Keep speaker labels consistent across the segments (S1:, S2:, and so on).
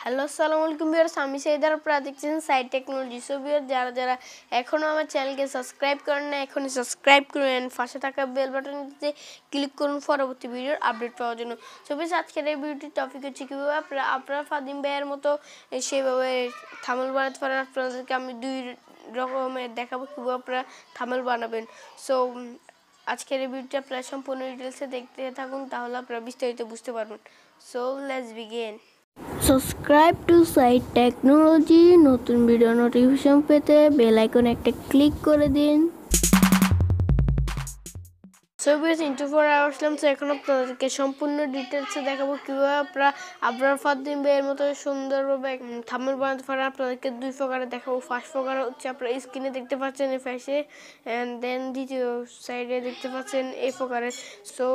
S1: Hello আসসালামু আলাইকুম viewers, আমি সাইদার আপনারা দেখছেন সাইড টেকনোলজি। সো ভিউয়ার যারা এখনো আমার চ্যানেলকে সাবস্ক্রাইব করেন না এখনই সাবস্ক্রাইব করুন, পাশে থাকা বেল বাটনটিতে ক্লিক করুন পরবর্তী ভিডিওর আপডেট পাওয়ার জন্য। সো ভিউয়ার্স আজকের এই ভিডিওটির টপিক হচ্ছে কিভাবে আপনারা আবরার ফারদিন ভাইয়ের মতো সেভাবে থাম্বনেল বানাতে পারেন। আপনাদেরকে আমি দুই রকমের দেখাবো কিভাবে আপনারা থাম্বনেল বানাবেন। সো আজকের এই ভিডিওটি আপনারা সম্পূর্ণ ডিটেইলসে দেখতে থাকুন, তাহলে আপনারা বিস্তারিত বুঝতে পারবেন। So let's begin. Subscribe to side technology. নতুন ভিডিও নোটিফিকেশন পেতে বেল আইকন একটা ক্লিক করে দিন। So viewers into for Aslam. So এখন আপনাদেরকে সম্পূর্ণ ডিটেলসে দেখাবো কীভাবে আপনারা আবরার ফারদিন ভাইয়ের মতো সুন্দরভাবে থাম্বনেল বানাতে পারেন। আপনাদেরকে দুই প্রকারে দেখাবো। ফার্স্ট প্রকার হচ্ছে আপনারা স্ক্রিনে দেখতে পাচ্ছেন এই ফেসে, অ্যান্ড দেন দ্বিতীয় সাইডে দেখতে পাচ্ছেন এই প্রকারের। সো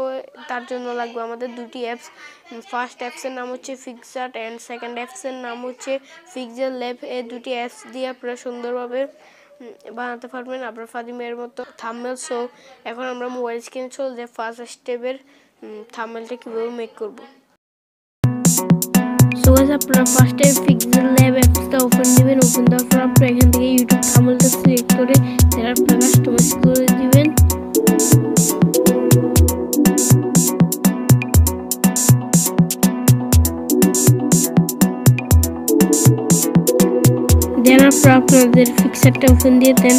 S1: তার জন্য লাগবে আমাদের দুটি অ্যাপস। ফার্স্ট অ্যাপসের নাম হচ্ছে পিক্সআর্ট অ্যান্ড সেকেন্ড অ্যাপসের নাম হচ্ছে পিক্সেল ল্যাব। এই দুটি অ্যাপস দিয়ে আপনারা সুন্দরভাবে বানাতে পারবেন আবরার ফারদিন ভাইয়ের মতো থাম্বনেল। সো এখন আমরা মোবাইল স্ক্রিনে চলে যাই ফার্স্ট স্টেপের থাম্বনেলটা কীভাবে মেক করব। সো গাইস আপনারা ফার্স্টে পিক্সেল ল্যাব অ্যাপসটা ওপেন দিবেন। ওপেন দেওয়ার পর আপনারা এখান থেকে ইউটিউব থাম্বনেলটা সিলেক্ট করে সেটা আপনারা কাস্টমাইজ করে দিবেন। দেন আপনারা আপনাদের পিকচারটা ওপেন দিয়ে দেন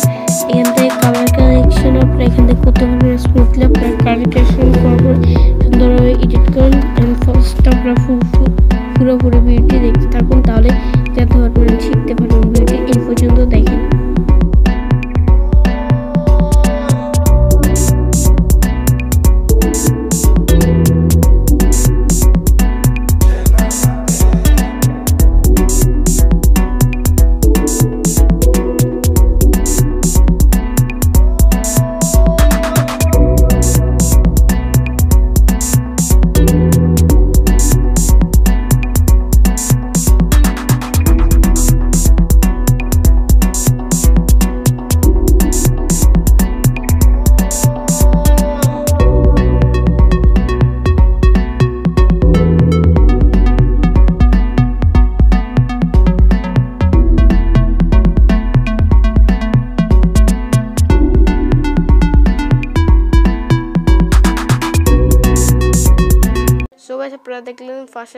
S1: এখান থেকে কালার কালেকশন আপনারা এখান থেকে করতে পারবেন। স্মুথলি আপনারা কালার কালেকশন করবেন, সুন্দরভাবে এডিট করুন অ্যান্ড ফার্স্ট আপনারা পুরোপুরি ভিডিওটি দেখতে থাকুন, তাহলে জানতে পারবেন, শিখতে পারবেন। ভিডিওটি এই পর্যন্ত দেখেন। আপনারা দেখলেন ফার্স্ট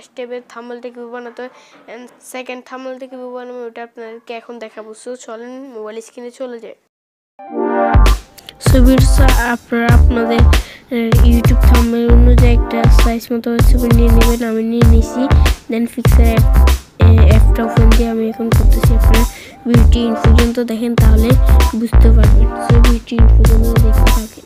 S1: স্টেপের থাম্বনেলটা কীভাবে বানাতে হয় অ্যান্ড সেকেন্ড থাম্বনেলটা কীভাবে বানাবো ওটা আপনাদেরকে এখন দেখাবো। সো চলেন মোবাইল স্ক্রিনে চলে যায়। সো ভিউয়ার্স আপনারা আপনাদের ইউটিউব থাম্বনেল অনুযায়ী একটা সাইজ মতো ছবি নিয়ে নেবেন। আমি নিয়ে নিয়েছি। দেন পিক্সেল অ্যাপটা ওপেন দিয়ে আমি এখন করতেছি। আপনারা ভিডিওটি ইন পর্যন্ত দেখেন, তাহলে বুঝতে পারবেন। সো ভিডিওটি ইন পর্যন্ত দেখতে থাকেন।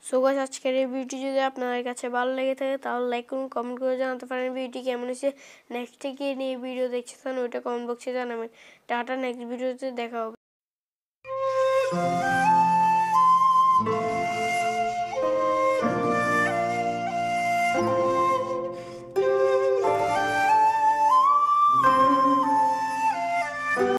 S1: সো গাইস আজকের এই ভিডিওটি যদি আপনাদের কাছে ভালো লেগে থাকে তাহলে লাইক করুন, কমেন্ট করে জানাতে পারেন ভিডিওটি কেমন হয়েছে। নেক্সট কি নিয়ে ভিডিও দেখছেন ওইটা কমেন্ট বক্সে জানাবেন। টাটা, নেক্সট ভিডিওতে দেখা হবে।